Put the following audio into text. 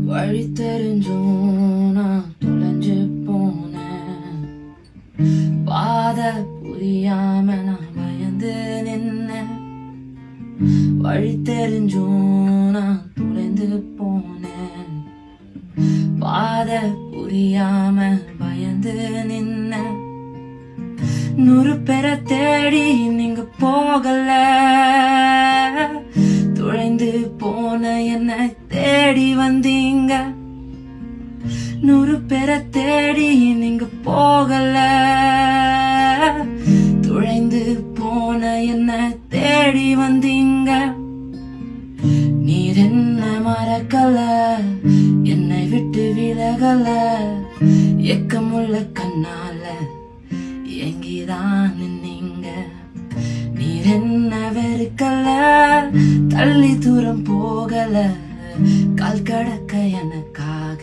வழி தெரிஞ்சும் நான் தொலைஞ்சு போனேன். பாத புரியாம நான் பயந்து நின்னேன். வழி தெரிஞ்சும் நான் தொலைந்து போனேன். பாத புரியாம பயந்து நின்னேன். 100 பேரை தேடி நீங்க போகல, துழைந்து போன என்ன தேடி வந்தீங்க. 100 பேரை தேடி நீங்க போகல, துழைந்து போன என்ன தேடி வந்தீங்க. நீர் என்ன மறக்கல, என்னை விட்டு விலகல, ஏக்கமுள்ள கண்ணால எங்கிதான் நின்னீங்க. நீர் என்ன வெறுக்கல, தள்ளி தூரம் போகல, கால் கடக்க எனக்காக